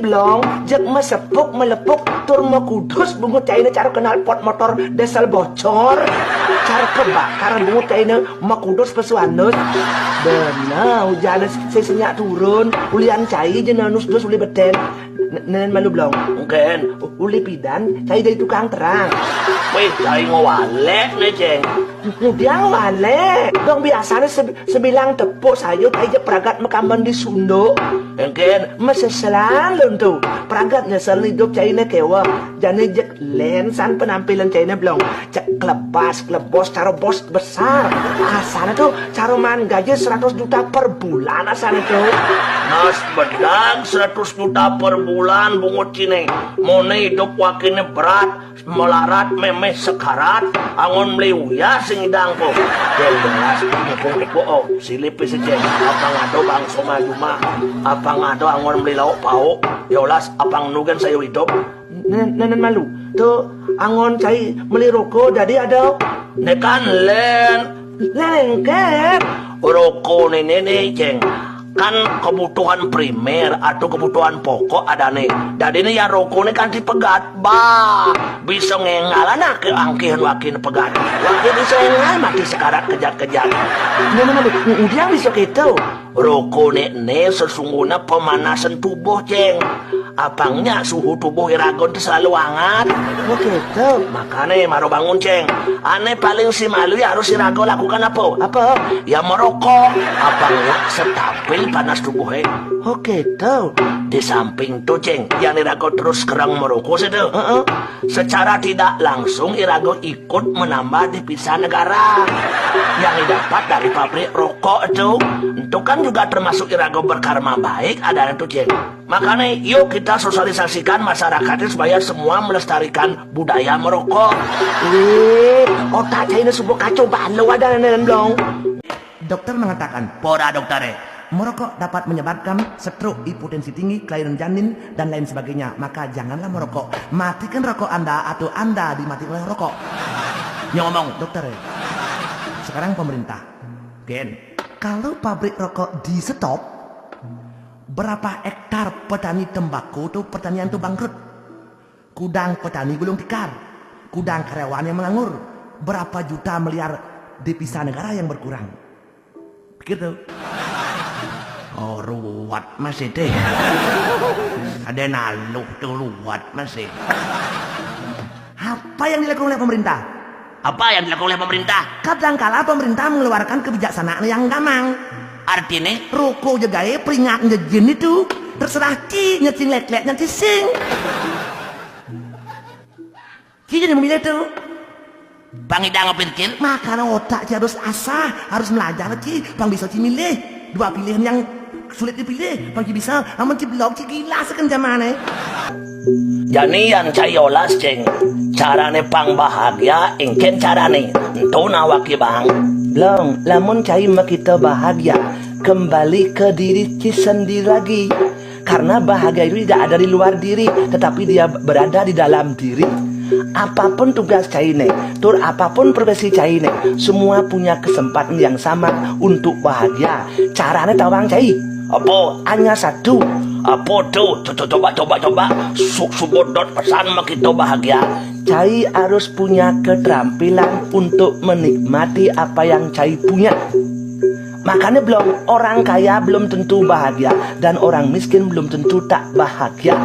blong, jek mesepuk melepuk tur kudus bungut caina cara kenal pot motor desal bocor. Cara kebakar bungut caina kudus pesuanus. Benar, hujan sesinya turun, ulian cai jenanus dus uli beten. Nenen malu blong, mungkin uli pidan cai dari tukang terang. Wih, cai ngowalek nih ceng. Kemudian wale, dong biasanya sebilang tepuk sayur aja peragat mekaman di Sunda. Mungkin masih selalu tuh peragat nyesel hidup China kewa. Jadi jek lensan penampilan China belum. Cek klebos cara bos besar. Asana tuh cara man gaji 100 juta per bulan asana tuh. Nas bedang 100 juta per bulan bungut cine. Mau hidup wakilnya berat. Melarat memeh sekarat angon meliuya singidang po del belas mukung po silip sejeng apang ado bang soma juma apang ado angon meli lauk pau yolas apang nugan sayo hidup nenen malu tuh angon cai meli rokok jadi ada nekan len lengket rokok nene ceng kan kebutuhan primer atau kebutuhan pokok ada nih. Jadi ini ya rokok ini kan dipegat bah bisa ngengalana ke angkihan wakin pegat wakin bisa ngengal mati sekarat kejar-kejar. Nana udah bisa gitu. Rokok ini sesungguhnya pemanasan tubuh ceng. Apangnya suhu tubuh iragon itu selalu hangat. Oh gitu. Makanya maro bangun ceng. Aneh paling si malu ya harus irago lakukan apa? Apa? Ya merokok. Apangnya stabil panas tubuhnya. Oh gitu. Di samping tuh ceng, yang irago terus kerang merokok itu. Secara tidak langsung irago ikut menambah devisa negara yang didapat dari pabrik rokok itu. Itu kan juga termasuk irago berkarma baik ada itu ceng. Makanya yuk kita sosialisasikan masyarakatnya supaya semua melestarikan budaya merokok. Otak saya ini sebuah kacau balau ada nenek dong. Dokter mengatakan, Pora dokter merokok dapat menyebabkan stroke, hipotensi tinggi, kelainan janin, dan lain sebagainya. Maka janganlah merokok. Matikan rokok Anda atau Anda dimatikan oleh rokok. yang ngomong Dokter, sekarang pemerintah. Gen, kalau pabrik rokok di stop, berapa hektar petani tembakau tuh pertanian tuh bangkrut. Kudang petani gulung tikar, kudang karyawan yang menganggur, berapa juta miliar devisa negara yang berkurang. Pikir tuh. oh ruwat masih deh ada naluh tuh ruwat masih. Apa yang dilakukan oleh pemerintah? Apa yang dilakukan oleh pemerintah? Kadangkala pemerintah mengeluarkan kebijaksanaan yang gamang. Artinya Rokok jagai peringat ngejin itu terserah ki nyecing lek-lek nanti sing. Ki jadi memilih tuh. Bang Ida ngepikir Makanya otak ki harus asah, harus belajar ki, bang bisa ki milih. Dua pilihan yang sulit dipilih, bang ki bisa, namun ki blok ki gila sekan zamannya. Jadi yang cayolas ceng carane pang bahagia ingken carane itu nawaki bang Belum, lamun cai kita bahagia kembali ke diri sendiri lagi. Karena bahagia itu tidak ada di luar diri, tetapi dia berada di dalam diri. Apapun tugas cai tur apapun profesi cai semua punya kesempatan yang sama untuk bahagia. Caranya tawang cai apa hanya satu. apa tuh coba subodot pesan kita bahagia. Cai harus punya keterampilan untuk menikmati apa yang cai punya. Makanya belum orang kaya belum tentu bahagia dan orang miskin belum tentu tak bahagia.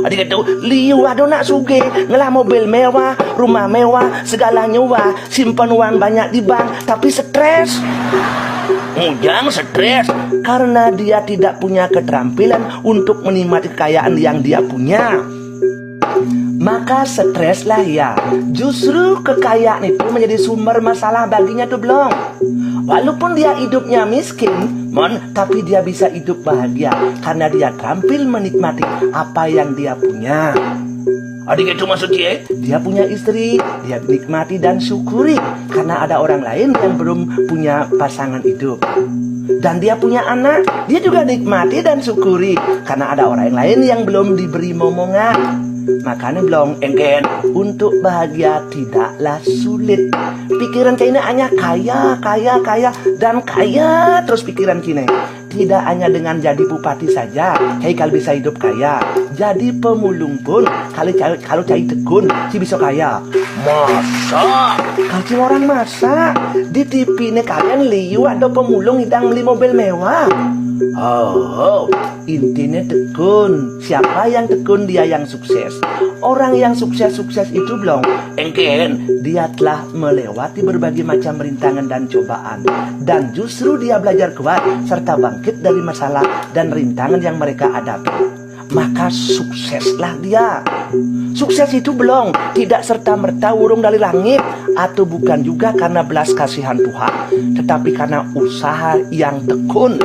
Adik itu Liu ada nak suge, ngelah mobil mewah, rumah mewah, segalanya wah, simpan uang banyak di bank, tapi stres. Ujang stres Karena dia tidak punya keterampilan untuk menikmati kekayaan yang dia punya. Maka streslah ya. Justru kekayaan itu menjadi sumber masalah baginya tuh belum. Walaupun dia hidupnya miskin, tapi dia bisa hidup bahagia karena dia terampil menikmati apa yang dia punya. Adik itu maksudnya Dia punya istri, dia nikmati dan syukuri karena ada orang lain yang belum punya pasangan hidup. Dan dia punya anak, dia juga nikmati dan syukuri karena ada orang lain yang belum diberi momongan. Makanya belum engken untuk bahagia tidaklah sulit. Pikiran Cina hanya kaya dan kaya terus pikiran Cina. tidak hanya dengan jadi bupati saja Haikal bisa hidup kaya. Jadi pemulung pun kalau cai tekun si bisa kaya. Masa? Kalau orang masa di TV ini kalian liu ada pemulung hidang beli mobil mewah. Oh, intinya tekun. Siapa yang tekun dia yang sukses. Orang yang sukses itu belum. Engken. Dia telah melewati berbagai macam rintangan dan cobaan. Dan justru dia belajar kuat serta bangkit dari masalah dan rintangan yang mereka hadapi. Maka sukseslah dia. Sukses itu belum tidak serta-merta urung dari langit, atau bukan juga karena belas kasihan Tuhan, tetapi karena usaha yang tekun.